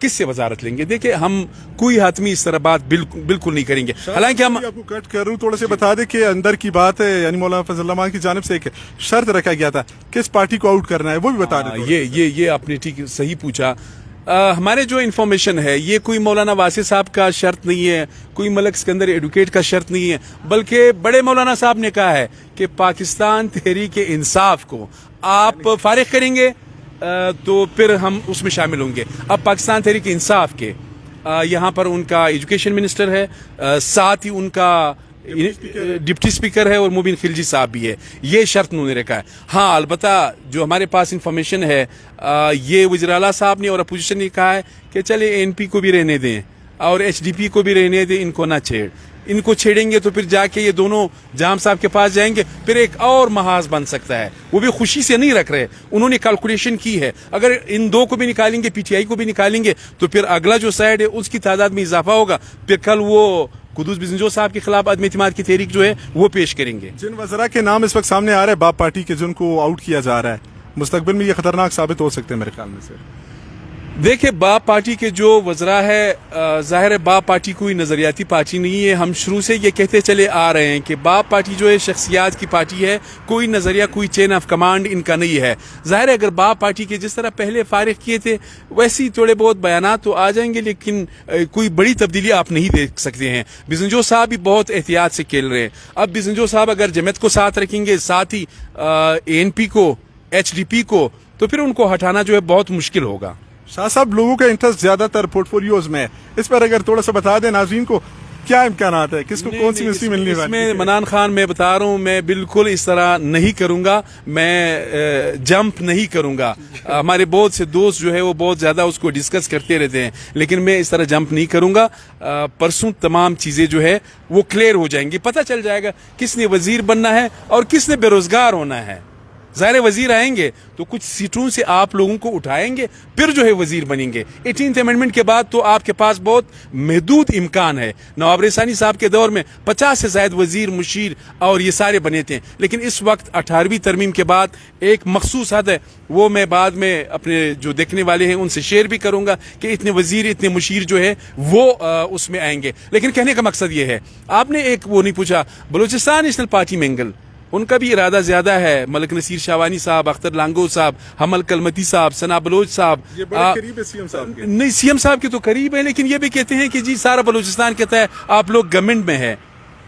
کس سے وزارت لیں گے؟ دیکھیں ہم کوئی حتمی اس طرح بات بالکل نہیں کریں گے. حالانکہ ہم آپ کو کٹ کر رہا ہوں تھوڑا سے بتا دیں کہ اندر کی بات ہے, یعنی مولانا فضل الرحمان کی جانب سے ایک شرط رکھا گیا تھا کس پارٹی کو آؤٹ کرنا ہے, وہ بھی بتا دیں. یہ آپ نے ٹھیک صحیح پوچھا. ہمارے جو انفارمیشن ہے یہ کوئی مولانا واسع صاحب کا شرط نہیں ہے, کوئی ملک اسکندر ایڈوکیٹ کا شرط نہیں ہے, بلکہ بڑے مولانا صاحب نے کہا ہے کہ پاکستان تحریک انصاف کو آپ فارغ کریں گے تو پھر ہم اس میں شامل ہوں گے. اب پاکستان تحریک انصاف کے یہاں پر ان کا ایجوکیشن منسٹر ہے, ساتھ ہی ان کا ڈپٹی اسپیکر ہے اور مبین خلجی صاحب بھی ہے. یہ شرط انہوں نے رکھا ہے. ہاں البتہ جو ہمارے پاس انفارمیشن ہے یہ وزیر اعلیٰ صاحب نے اور اپوزیشن نے کہا ہے کہ چلے این پی کو بھی رہنے دیں اور ایچ ڈی پی کو بھی رہنے دیں, ان کو نہ ان کو چھیڑیں گے تو پھر جا کے یہ دونوں جام صاحب کے پاس جائیں گے, پھر ایک اور محاذ بن سکتا ہے. وہ بھی خوشی سے نہیں رکھ رہے, انہوں نے کیلکولیشن کی ہے اگر ان دو کو بھی نکالیں گے, پی ٹی آئی کو بھی نکالیں گے تو پھر اگلا جو سائڈ ہے اس کی تعداد میں اضافہ ہوگا. پھر کل وہ قدوس بزنجو صاحب کے خلاف عدم اعتماد کی تحریک جو ہے وہ پیش کریں گے. جن وزراء کے نام اس وقت سامنے آ رہے ہیں باپ پارٹی کے, جن کو آؤٹ کیا جا رہا ہے, مستقبل میں یہ خطرناک ثابت ہو سکتے ہیں میرے خیال میں سے. دیکھیں باپ پارٹی کے جو وزراء ہے, ظاہر ہے باپ پارٹی کوئی نظریاتی پارٹی نہیں ہے. ہم شروع سے یہ کہتے چلے آ رہے ہیں کہ باپ پارٹی جو ہے شخصیات کی پارٹی ہے, کوئی نظریہ کوئی چین آف کمانڈ ان کا نہیں ہے. ظاہر ہے اگر باپ پارٹی کے جس طرح پہلے فارغ کیے تھے ویسے ہی تھوڑے بہت بیانات تو آ جائیں گے, لیکن کوئی بڑی تبدیلی آپ نہیں دیکھ سکتے ہیں. بزنجو صاحب بھی بہت احتیاط سے کھیل رہے ہیں. اب بزنجو صاحب اگر جمعیت کو ساتھ رکھیں گے, ساتھ ہی این پی کو, ایچ ڈی پی کو, تو پھر ان کو ہٹانا جو ہے بہت مشکل ہوگا. شاہ صاحب لوگوں کا انٹرسٹ زیادہ تر پورٹ فولیوز میں ہے, اس پر اگر تھوڑا سا بتا دیں ناظرین کو کیا امکانات ہے, کس کو کون سی منسٹری ملنے والی ہے؟ اس میں منان خان میں بتا رہا ہوں, میں بالکل اس طرح نہیں کروں گا, میں جمپ نہیں کروں گا. ہمارے بہت سے دوست جو ہے وہ بہت زیادہ اس کو ڈسکس کرتے رہتے ہیں, لیکن میں اس طرح جمپ نہیں کروں گا. پرسوں تمام چیزیں جو ہے وہ کلیئر ہو جائیں گی, پتہ چل جائے گا کس نے وزیر بننا ہے اور کس نے بے روزگار ہونا ہے. ظاہر وزیر آئیں گے تو کچھ سیٹوں سے آپ لوگوں کو اٹھائیں گے, پھر جو ہے وزیر بنیں گے. 18th امینڈمنٹ کے بعد تو آپ کے پاس بہت محدود امکان ہے. نواب رسانی صاحب کے دور میں 50 سے زائد وزیر, مشیر اور یہ سارے بنے تھے, لیکن اس وقت 18ویں ترمیم کے بعد ایک مخصوص حد ہے, وہ میں بعد میں اپنے جو دیکھنے والے ہیں ان سے شیئر بھی کروں گا کہ اتنے وزیر اتنے مشیر جو ہے وہ اس میں آئیں گے. لیکن کہنے کا مقصد یہ ہے, آپ نے ایک وہ نہیں پوچھا, بلوچستان نیشنل پارٹی مینگل ان کا بھی ارادہ زیادہ ہے. ملک نصیر شاوانی صاحب, اختر لانگو صاحب, حمل کلمتی صاحب, ثنا بلوچ صاحب, یہ بڑے قریب ہے سی ایم صاحب کے. نہیں سی ایم صاحب کے تو قریب ہے, لیکن یہ بھی کہتے ہیں کہ جی سارا بلوچستان کہتا ہے آپ لوگ گورنمنٹ میں ہے,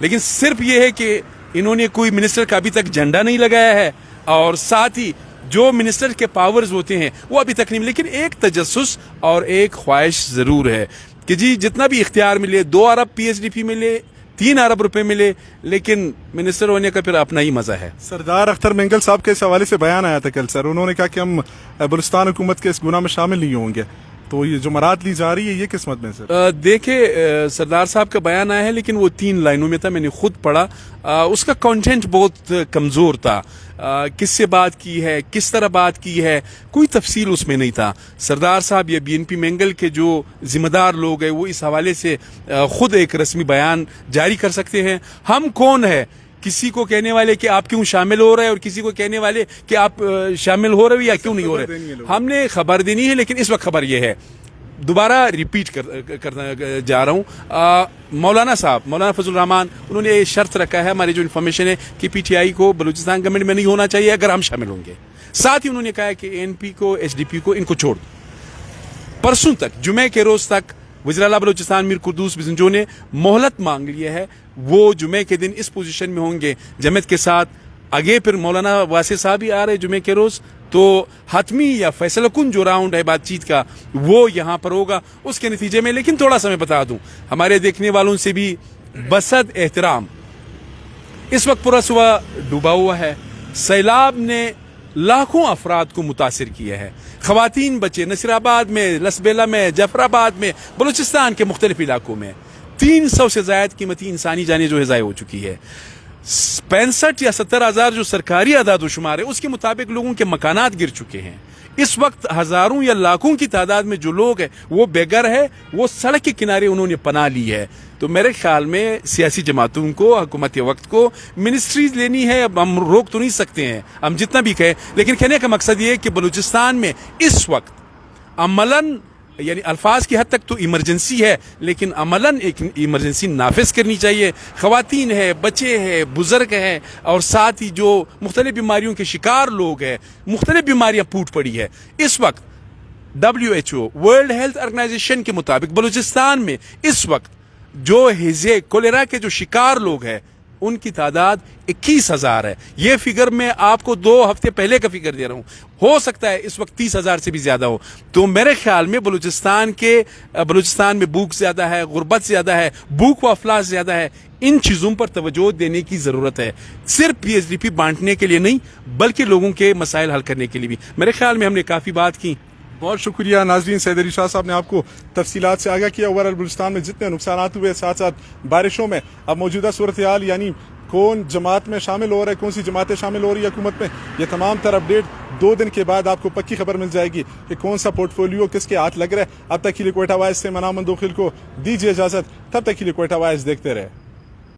لیکن صرف یہ ہے کہ انہوں نے کوئی منسٹر کا ابھی تک جھنڈا نہیں لگایا ہے, اور ساتھ ہی جو منسٹر کے پاورز ہوتے ہیں وہ ابھی تک نہیں. لیکن ایک تجسس اور ایک خواہش ضرور ہے کہ جی جتنا بھی اختیار ملے, 2 ارب پی ایچ ڈی پی ملے, 3 ارب روپے ملے, لیکن منسٹر ہونے کا پھر اپنا ہی مزہ ہے. سردار اختر مینگل صاحب کے اس حوالے سے بیان آیا تھا کل سر, انہوں نے کہا کہ ہم بلوچستان حکومت کے اس گناہ میں شامل نہیں ہوں گے, تو یہ جو مراد لی جا رہی ہے یہ قسمت میں سر؟ دیکھیں سردار صاحب کا بیان آیا ہے, لیکن وہ 3 لائنوں میں تھا, میں نے خود پڑھا. اس کا کانٹینٹ بہت کمزور تھا. کس سے بات کی ہے, کس طرح بات کی ہے, کوئی تفصیل اس میں نہیں تھا. سردار صاحب یا بی این پی مینگل کے جو ذمہ دار لوگ ہیں وہ اس حوالے سے خود ایک رسمی بیان جاری کر سکتے ہیں. ہم کون ہے کسی کو کہنے والے کہ آپ کیوں شامل ہو رہے ہیں, اور کسی کو کہنے والے کہ آپ شامل ہو رہے ہو یا کیوں نہیں ہو رہے. ہم نے خبر دینی ہے, لیکن اس وقت خبر یہ ہے, دوبارہ ریپیٹ کرنا جا رہا ہوں, مولانا صاحب, مولانا فضل الرحمان, انہوں نے یہ شرط رکھا ہے, ہماری جو انفارمیشن ہے, کہ پی ٹی آئی کو بلوچستان گورنمنٹ میں نہیں ہونا چاہیے اگر ہم شامل ہوں گے. ساتھ ہی انہوں نے کہا کہ این پی کو, ایچ ڈی پی کو, ان کو چھوڑ دو. پرسوں تک, جمعے کے روز تک وزیر اعلیٰ بلوچستان میر قدوس بزنجو نے مہلت مانگ لی ہے. وہ جمعے کے دن اس پوزیشن میں ہوں گے جمعیت کے ساتھ. آگے پھر مولانا واسع صاحب بھی آ رہے جمعے کے روز, تو حتمی یا فیصلہ کن جو راؤنڈ ہے بات چیت کا وہ یہاں پر ہوگا. اس کے نتیجے میں, لیکن تھوڑا سا میں بتا دوں ہمارے دیکھنے والوں سے بھی بسد احترام, اس وقت پورا صبح ڈوبا ہوا ہے. سیلاب نے لاکھوں افراد کو متاثر کیا ہے. خواتین, بچے نصیر آباد میں, لسبیلا میں, جعفر آباد میں, بلوچستان کے مختلف علاقوں میں 300 سے زائد قیمتی انسانی جانیں جو ہے ضائع ہو چکی ہے. 65 یا 70 ہزار جو سرکاری اعداد و شمار ہے اس کے مطابق لوگوں کے مکانات گر چکے ہیں. اس وقت ہزاروں یا لاکھوں کی تعداد میں جو لوگ ہیں وہ بے گھر ہے, وہ سڑک کے کنارے انہوں نے پناہ لی ہے. تو میرے خیال میں سیاسی جماعتوں کو, حکومت وقت کو منسٹریز لینی ہے. اب ہم روک تو نہیں سکتے ہیں, ہم جتنا بھی کہیں, لیکن کہنے کا مقصد یہ ہے کہ بلوچستان میں اس وقت عملاً یعنی الفاظ کی حد تک تو ایمرجنسی ہے لیکن عملاً ایک ایمرجنسی نافذ کرنی چاہیے. خواتین ہے, بچے ہیں, بزرگ ہیں اور ساتھ ہی جو مختلف بیماریوں کے شکار لوگ ہیں, مختلف بیماریاں پھوٹ پڑی ہے. اس وقت WHO ورلڈ ہیلتھ آرگنائزیشن کے مطابق بلوچستان میں اس وقت جو ہیزے کولیرا کے جو شکار لوگ ہیں ان کی تعداد 21,000 ہے. یہ فگر میں آپ کو 2 ہفتے پہلے کا فگر دے رہا ہوں, ہو سکتا ہے اس وقت 30,000 سے بھی زیادہ ہو. تو میرے خیال میں بلوچستان میں بھوک زیادہ ہے, غربت زیادہ ہے, بھوک و افلاس زیادہ ہے. ان چیزوں پر توجہ دینے کی ضرورت ہے, صرف PSDP بانٹنے کے لیے نہیں بلکہ لوگوں کے مسائل حل کرنے کے لیے بھی. میرے خیال میں ہم نے کافی بات کی. بہت شکریہ ناظرین. سید علی شاہ صاحب نے آپ کو تفصیلات سے آگاہ کیا. اوورآل بلوچستان میں جتنے نقصانات ہوئے, ساتھ ساتھ بارشوں میں, اب موجودہ صورتحال یعنی کون جماعت میں شامل ہو رہا ہے, کون سی جماعتیں شامل ہو رہی ہے حکومت میں, یہ تمام تر اپڈیٹ 2 دن کے بعد آپ کو پکی خبر مل جائے گی کہ کون سا پورٹ فولیو کس کے ہاتھ لگ رہا ہے. اب تک کے لیے کوئٹہ وائس سے منام مندوخیل کو دیجیے اجازت. تب تک کے لیے کوئٹہ وائس دیکھتے رہے.